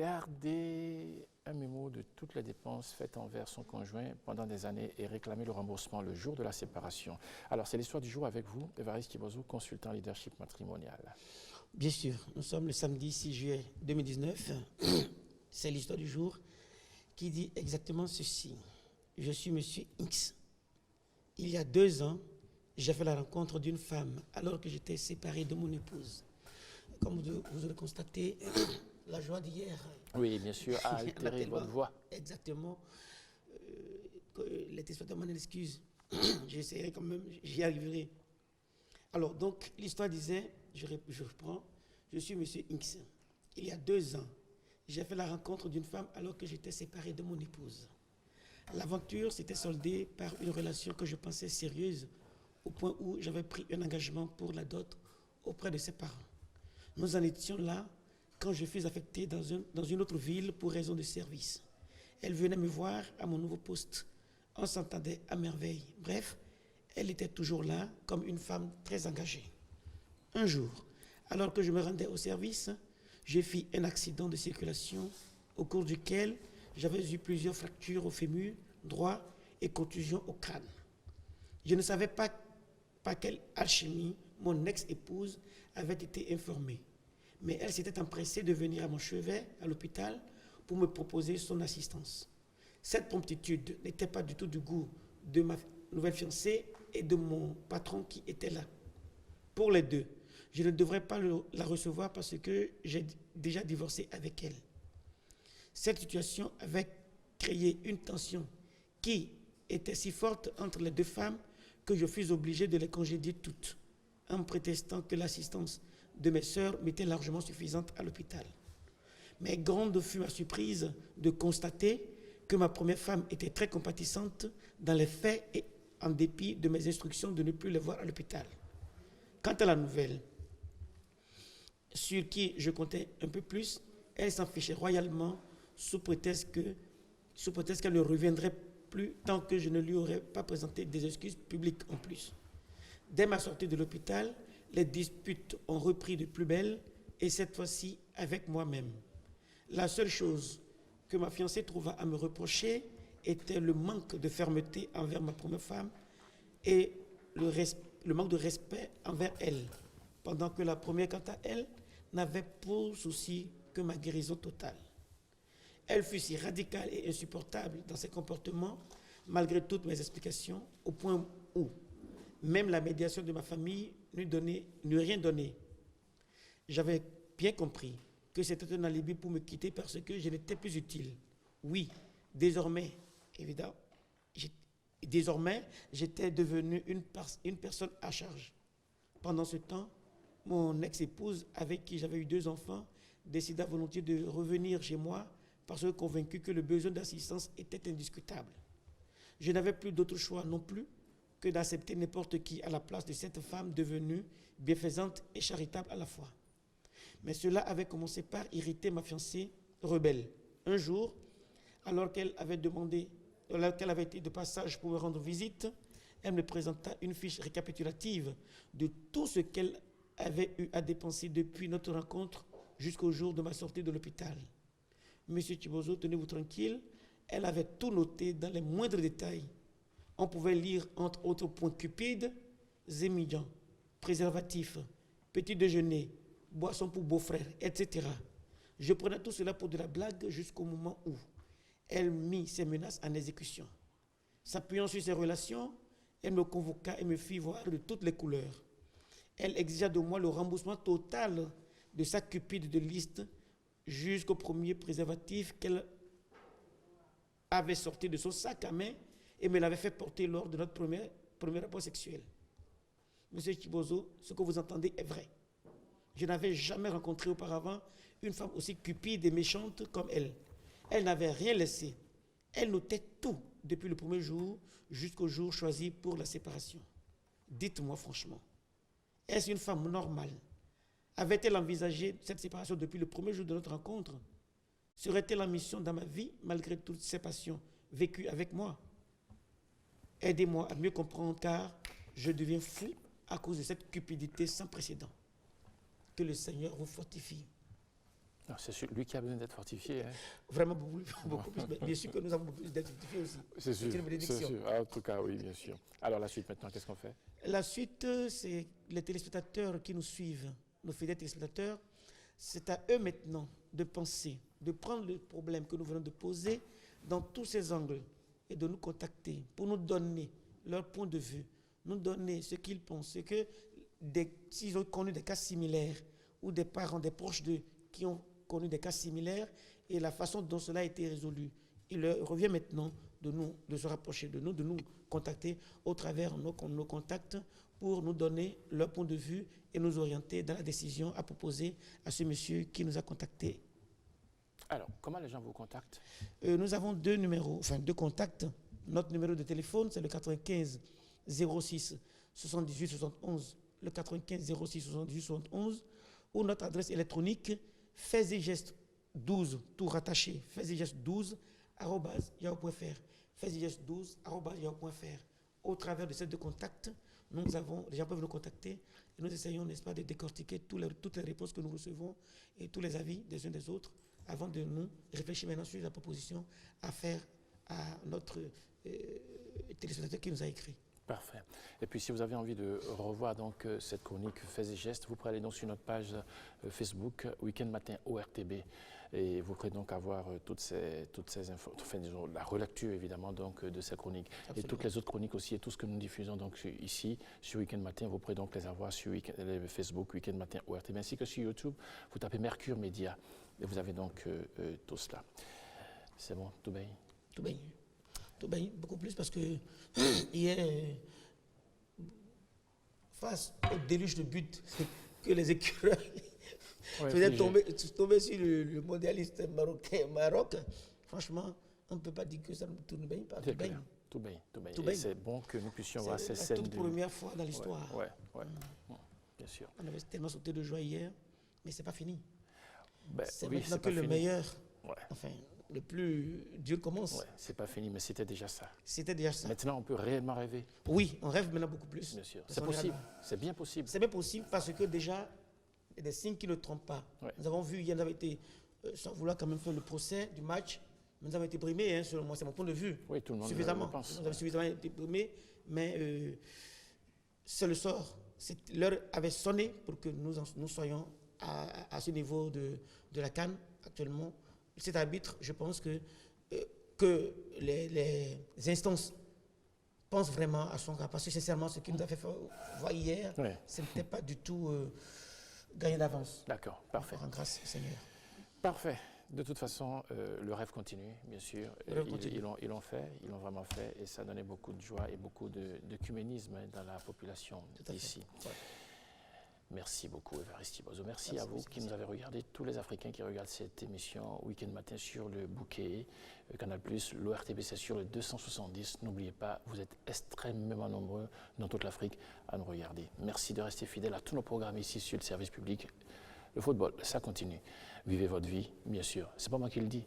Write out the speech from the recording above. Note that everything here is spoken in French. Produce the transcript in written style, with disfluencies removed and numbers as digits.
garder un mémo de toutes les dépenses faites envers son conjoint pendant des années et réclamer le remboursement le jour de la séparation. Alors, c'est l'histoire du jour avec vous, Évariste Kibozo, consultant leadership matrimonial. Bien sûr, nous sommes le samedi 6 juillet 2019. C'est l'histoire du jour qui dit exactement ceci. Je suis Monsieur X. Il y a 2 ans, j'ai fait la rencontre d'une femme alors que j'étais séparé de mon épouse. Comme vous le constatez, la joie d'hier. Oui, bien sûr, a altéré votre voix. Exactement. Les téléspectateurs m'en excusent. J'essaierai quand même, j'y arriverai. Alors, donc, l'histoire disait, je reprends, je suis Monsieur X. Il y a 2 ans, j'ai fait la rencontre d'une femme alors que j'étais séparé de mon épouse. L'aventure s'était soldée par une relation que je pensais sérieuse, au point où j'avais pris un engagement pour la dot auprès de ses parents. Nous en étions là quand je fus affecté dans une autre ville pour raison de service. Elle venait me voir à mon nouveau poste. On s'entendait à merveille. Bref, elle était toujours là comme une femme très engagée. Un jour, alors que je me rendais au service, j'ai fait un accident de circulation au cours duquel j'avais eu plusieurs fractures au fémur droit et contusions au crâne. Je ne savais pas par quelle alchimie mon ex-épouse avait été informée, mais elle s'était empressée de venir à mon chevet à l'hôpital pour me proposer son assistance. Cette promptitude n'était pas du tout du goût de ma nouvelle fiancée et de mon patron qui était là. Pour les deux, je ne devrais pas la recevoir parce que j'ai déjà divorcé avec elle. Cette situation avait créé une tension qui était si forte entre les deux femmes que je fus obligé de les congédier toutes, en prétextant que l'assistance de mes sœurs m'était largement suffisante à l'hôpital. Mais grande fut ma surprise de constater que ma première femme était très compatissante dans les faits et en dépit de mes instructions de ne plus les voir à l'hôpital. Quant à la nouvelle, sur qui je comptais un peu plus, elle s'en fichait royalement sous prétexte qu'elle ne reviendrait plus tant que je ne lui aurais pas présenté des excuses publiques en plus. Dès ma sortie de l'hôpital, les disputes ont repris de plus belle et cette fois-ci avec moi-même. La seule chose que ma fiancée trouva à me reprocher était le manque de fermeté envers ma première femme et le manque de respect envers elle, pendant que la première, quant à elle, n'avait pour souci que ma guérison totale. Elle fut si radicale et insupportable dans ses comportements, malgré toutes mes explications, au point où même la médiation de ma famille n'eut rien donné. J'avais bien compris que c'était un alibi pour me quitter parce que je n'étais plus utile. Oui, désormais, évidemment, j'étais devenu une personne à charge. Pendant ce temps, mon ex-épouse, avec qui j'avais eu 2 enfants, décida volontiers de revenir chez moi parce que convaincue que le besoin d'assistance était indiscutable. Je n'avais plus d'autre choix non plus que d'accepter n'importe qui à la place de cette femme devenue bienfaisante et charitable à la fois. Mais cela avait commencé par irriter ma fiancée rebelle. Un jour, alors qu'elle avait été de passage pour me rendre visite, elle me présenta une fiche récapitulative de tout ce qu'elle avait eu à dépenser depuis notre rencontre jusqu'au jour de ma sortie de l'hôpital. Monsieur Kibozo, tenez-vous tranquille, elle avait tout noté dans les moindres détails. On pouvait lire entre autres points cupides, émigrants, préservatifs, petit déjeuner, boisson pour beau-frère, etc. Je prenais tout cela pour de la blague jusqu'au moment où elle mit ses menaces en exécution. S'appuyant sur ses relations, elle me convoqua et me fit voir de toutes les couleurs. Elle exigea de moi le remboursement total de sa cupide de liste jusqu'au premier préservatif qu'elle avait sorti de son sac à main et me l'avait fait porter lors de notre premier rapport sexuel. Monsieur Kibozo, ce que vous entendez est vrai. Je n'avais jamais rencontré auparavant une femme aussi cupide et méchante comme elle. Elle n'avait rien laissé. Elle notait tout depuis le premier jour jusqu'au jour choisi pour la séparation. Dites-moi franchement, est-ce une femme normale? Avait-elle envisagé cette séparation depuis le premier jour de notre rencontre? Serait-elle en mission dans ma vie malgré toutes ces passions vécues avec moi? Aidez-moi à mieux comprendre car je deviens fou à cause de cette cupidité sans précédent. Que le Seigneur vous fortifie. Non, c'est lui qui a besoin d'être fortifié. Hein. Vraiment beaucoup plus. Mais bien sûr que nous avons beaucoup plus d'être fortifiés aussi. C'est sûr. C'est une bénédiction. C'est sûr. Ah, en tout cas, oui, bien sûr. Alors la suite maintenant, qu'est-ce qu'on fait? La suite, c'est les téléspectateurs qui nous suivent, nos fidèles téléspectateurs. C'est à eux maintenant de penser, de prendre le problème que nous venons de poser dans tous ces angles et de nous contacter pour nous donner leur point de vue, nous donner ce qu'ils pensent, que s'ils ont connu des cas similaires ou des parents, des proches d'eux qui ont connu des cas similaires et la façon dont cela a été résolu. Il leur revient maintenant de se rapprocher de nous contacter au travers nos contacts pour nous donner leur point de vue et nous orienter dans la décision à proposer à ce monsieur qui nous a contactés. Alors, comment les gens vous contactent? Nous avons deux contacts. Notre numéro de téléphone, c'est le 95 06 78 71, le 95 06 78 71, ou notre adresse électronique faitsetgestes12, tout rattaché, faitsetgestes12, @yahoo.fr, faitsetgestes12, @yahoo.fr. Au travers de ces deux contacts, les gens peuvent nous contacter et nous essayons, n'est-ce pas, de décortiquer toutes les réponses que nous recevons et tous les avis des uns des autres avant de nous réfléchir maintenant sur la proposition à faire à notre téléspectateur qui nous a écrit. Parfait. Et puis, si vous avez envie de revoir donc cette chronique Faits et Gestes, vous pourrez aller donc sur notre page Facebook Week-end Matin ORTB et vous pourrez donc avoir toutes ces infos, enfin, disons, la relecture évidemment donc de ces chroniques. Absolument. Et toutes les autres chroniques aussi et tout ce que nous diffusons donc ici sur Week-end Matin, vous pourrez donc les avoir sur Facebook Week-end Matin ORTB ainsi que sur YouTube. Vous tapez Mercure Média et vous avez donc tout cela. C'est bon, tout bien? Tout bien. Beaucoup plus parce que hier, face au déluge de buts que les écureuils faisaient tomber sur le mondialiste marocain Maroc, franchement, on ne peut pas dire que ça nous tourne bien. Tout bien. Et c'est bon que nous puissions voir ces scènes. C'est la toute première fois dans l'histoire. Bien sûr. On avait tellement sauté de joie hier, mais ce n'est pas fini. C'est oui, maintenant que le meilleur, enfin, le plus dur commence. Ouais, c'est pas fini, mais c'était déjà ça. C'était déjà ça. Maintenant, on peut réellement rêver. Oui, on rêve maintenant beaucoup plus. Bien sûr. C'est possible. C'est bien possible. C'est bien possible parce que déjà, il y a des signes qui ne trompent pas. Ouais. Nous avons vu, hier, nous avons été, sans vouloir quand même faire le procès du match, nous avons été brimés, hein, selon moi, c'est mon point de vue. Oui, tout le monde suffisamment. Le pense. Nous avons suffisamment été brimés, mais c'est le sort. L'heure avait sonné pour que nous soyons à ce niveau de la CAN actuellement. Cet arbitre, je pense que les instances pensent vraiment à son cas. Parce que sincèrement, ce qu'il nous a fait voir hier, ce n'était pas du tout gagné d'avance. D'accord, parfait. En grâce, Seigneur. Parfait. De toute façon, le rêve continue, bien sûr. Ils l'ont fait, ils l'ont vraiment fait, et ça donnait beaucoup de joie et beaucoup d'œcuménisme dans la population ici. Merci beaucoup, Évariste Thibauzot. Merci à vous qui nous avez regardé, tous les Africains qui regardent cette émission Week-end Matin sur le bouquet, Canal+, l'ORTB, c'est sur le 270. N'oubliez pas, vous êtes extrêmement nombreux dans toute l'Afrique à nous regarder. Merci de rester fidèles à tous nos programmes ici sur le service public. Le football, ça continue. Vivez votre vie, bien sûr. C'est pas moi qui le dis.